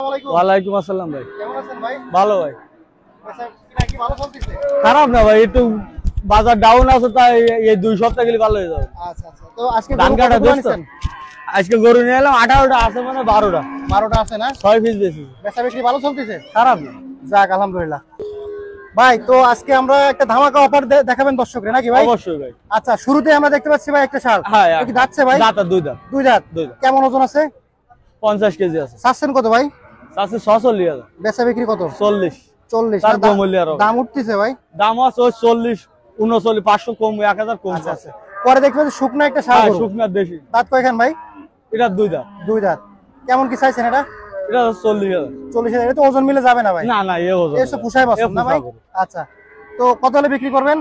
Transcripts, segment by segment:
আলাইকুম। ওয়ালাইকুম আসসালাম ভাই। কেমন আছেন ভাই? ভালো ভাই। বেচা কি ভালো চলতেছে? খারাপ না ভাই, একটু বাজার ডাউন আছে, তাই এই 2 সপ্তাহ গেলে ভালো হয়ে যাবে। আচ্ছা আচ্ছা। তো আজকে ধান গরু কাটা কতগুলো দোস্ত? আনছেন? আজকে গরু নিয়ে এলাম 18টা, আছে মানে 12টা। 12টা আছে না? 6 পিস বেশি। বেচা বিক্রি ভালো চলতেছে? খারাপ না। যাক আলহামদুলিল্লাহ। ভাই তো আজকে আমরা একটা ধামাকা অফার দেখাবেন দর্শকদের নাকি ভাই? অবশ্যই ভাই। আচ্ছা, শুরুতে আমরা দেখতে পাচ্ছি ভাই একটা ষাঁড়। হ্যাঁ, এটা কি যাচ্ছে ভাই? দাঁত আর 2 দাঁত। 2 দাঁত। দুই দাঁত। কেমন ওজন আছে? 50 কেজি আছে। চাচ্ছেন কত ভাই? আছে 46,000। বেচা বিক্রি কত? 40। 40। তার কম হলে আর হবে। দাম উঠতেছে ভাই? দাম আছে ওই 40, 39, 500 কম, 1000 কম। আচ্ছা আচ্ছা। পরে দেখতে পাচ্ছি শুকনো একটা ষাঁড় গরু। শুকনা দেশি। দাঁত কয়খান ভাই? এটা 2 দাঁত। 2 দাঁত। কেমন কি চাইছেন এটা? এটা 40,000। 40,000। এটা তো ওজন মিলে যাবে না ভাই? না না, এ ওজন। এসব পুষায় বাসন না ভাই? আচ্ছা। তো কত হলে বিক্রি করবেন?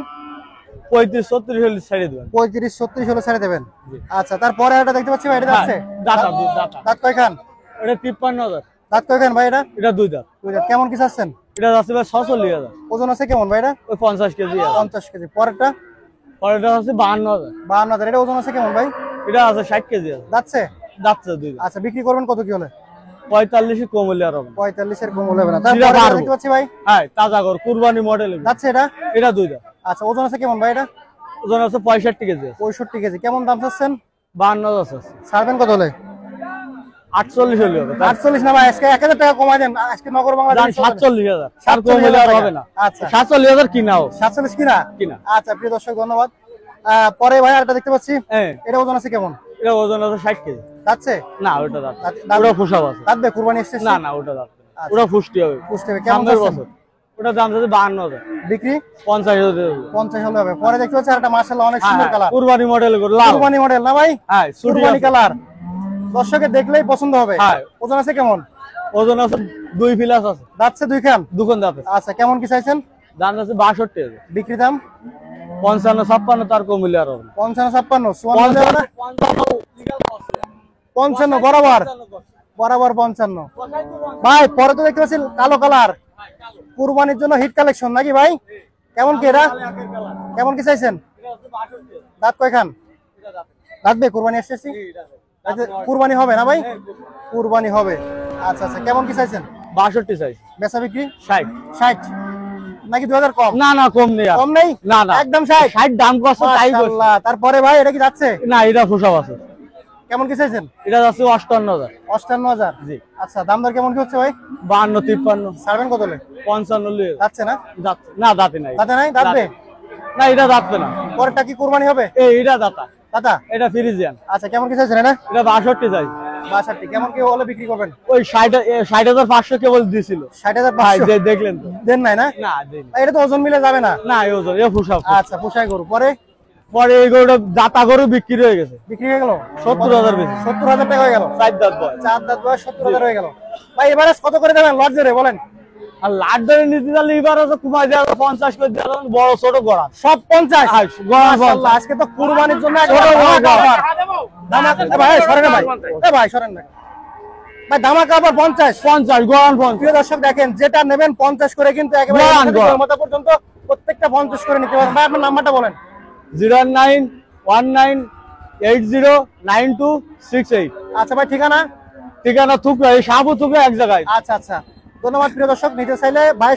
35-36 হলে ছেড়ে দেবেন। 35-36 হলে ছেড়ে দেবেন। আচ্ছা, তারপরে এটা দেখতে পাচ্ছি ভাই, এটা যাচ্ছে? দাঁত। দাঁত কয়খান? এটা 53,000। দাঁত কয়খান ভাই এটা? এটা 2 দাঁত। 2 দাঁত। কেমন কি চাচ্ছেন? এটা যাচ্ছে ভাই 46,000। ওজন আছে কেমন ভাই এটা? ওই 50 কেজি আছে। 50 কেজি। পরেরটা? পরেরটা হচ্ছে 52,000। 52,000। এটা ওজন আছে কেমন ভাই? এটা আছে 60 কেজি আছে। যাচ্ছে? যাচ্ছে 2 দাঁত। আচ্ছা, বিক্রি করবেন কত কি হলে? 45 কম হলে আর হবে না। 45 এর কম হবে না। তারপরে দেখতে পাচ্ছি ভাই, হ্যাঁ, তাজা গর কুরবানি মডেল। যাচ্ছে এটা? এটা 2 দাঁত। আচ্ছা, ওজন আছে কেমন ভাই এটা? ওজন আছে 65 কেজি আছে। 65 কেজি। কেমন দাম চাচ্ছেন? 52,000 আছে। ছাড়বেন কত হলে? 48 হলে হবে। 48 না ভাই, আজকে 1000 টাকা কমাই দেন। আজকে নগর বাংলা 47,000। আর কম হলে আর হবে না। আচ্ছা, 47,000 কিনাও। 47 কিনা? কিনা। আচ্ছা প্রিয় দর্শক, ধন্যবাদ। পরে ভাই আরেকটা দেখতে পাচ্ছি, হ্যাঁ, এটা ওজন আছে কেমন? এটা ওজন আছে 60 কেজি। যাচ্ছে? না, ওটা দাঁত। দাঁত- ওটা ফুসাব আছে। দাঁতবে কুরবানি এসেছে? না না, ওটা দাঁত। আচ্ছা। ওটা ফুষ্টি হবে। বুঝতে হবে। কেমন সামনের চাচ্ছেন? বছর। ওটা দাম আছে 52,000। বিক্রি? 50,000। 50 হলে হবে। পরে দেখতে পাচ্ছি আরেকটা, মাশাআল্লাহ অনেক সুন্দর কালার। কুরবানি মডেল লাল। কুরবানি মডেল না ভাই? হ্যাঁ, কুরবানি কালার। দর্শকের দেখলেই পছন্দ হবে। হ্যাঁ। ওজন আছে কেমন? ওজন আছে 2 প্লাস আছে। যাচ্ছে 2 খান? দুকান দাঁত। আচ্ছা, কেমন কি চাইছেন? দাম আছে 62,000। বিক্রি দাম? 55-56 তার কম হলে আর হবে না। 55-56 54 যাবে না? 55 বরাবর? বরাবর 55। ভাই পরে তো দেখতে পাচ্ছি কালো কালার, কুরবানির জন্য হিট কালেকশন নাকি ভাই? কেমন কি এটা? কেমন কি চাইছেন? দাঁত কয়খান? দাঁতবে? কুরবানি এসেছি? কুরবানি হবে না ভাই? কুরবানি হবে। আচ্ছা আচ্ছা, কেমন কি চাইছেন? 62 চাই। বেচা বিক্রি? 60। 60 নাকি 2000 কম? না না, কম নেই আর। কম নেই? না না, একদম 60? 60 দাম কষ্ট তাই কষ্ট। মাশাআল্লাহ। তারপরে ভাই এটা কি যাচ্ছে? না, এটা ফুসাব আছে। কেমন কি চাইছেন? এটা যাচ্ছে 58,000। 58,000? জি। আচ্ছা, দাম দর কেমন কি হচ্ছে ভাই? 52-53। ছাড়বেন কত হলে? 55 হলে যাচ্ছে না? না, দাঁতে নাই। দাঁতে নাই? দাঁতবে? না, এটা দাঁতবে না। পরেরটা কি কুরবানি হবে? এটা দাঁতা। দাদা? এটা ফ্রিজিয়ান। আচ্ছা, কেমন কি চাইছেন এটা? এটা 62 চাই। 62। কেমন কি হলে বিক্রি করবেন? ওই 60,500 কেবল দিছিল। 60,500 ভাই দেখলেন তো? দেন নাই না? না দেন। এটা তো ওজন মিলে যাবে না? না, এই ওজন এ ফুসাব। আচ্ছা, পোষায় গরু। পরে পরে এই গরুটা দাতা গরু বিক্রি হয়ে গেছে। বিক্রি হয়ে গেল 70,000 বেশি। 70,000 টাকা হয়ে গেল। 4 দাঁত বয়স। 4 দাঁত বয়স 70,000 হয়ে গেল। ভাই এবারে কত করে দেবেন লট ধরে বলেন? আর লাট ধরে নিতে গেলে এবার আছে কুমাই দেওয়া 50 করে দেওয়া, বড় ছোট গড়া সব 50? মাশাআল্লাহ, আজকে তো কুরবানির জন্য ছোট বড় গড়া। ভাই সরেন ভাই, ভাই সরেন না ভাই, ধামাকা আবার 50 গড়ান 50। প্রিয় দর্শক দেখেন, যেটা নেবেন 50 করে, কিন্তু একেবারে মতো পর্যন্ত প্রত্যেকটা 50 করে নিতে পারেন। ভাই আপনার নাম্বারটা বলেন। 0919809268। আচ্ছা ভাই, ঠিকানা? ঠিকানা থুকরা, এই সাবু থুকরা এক জায়গায়। আচ্ছা আচ্ছা, ধন্যবাদ প্রিয় দর্শক। নিতে চাইলে ভাই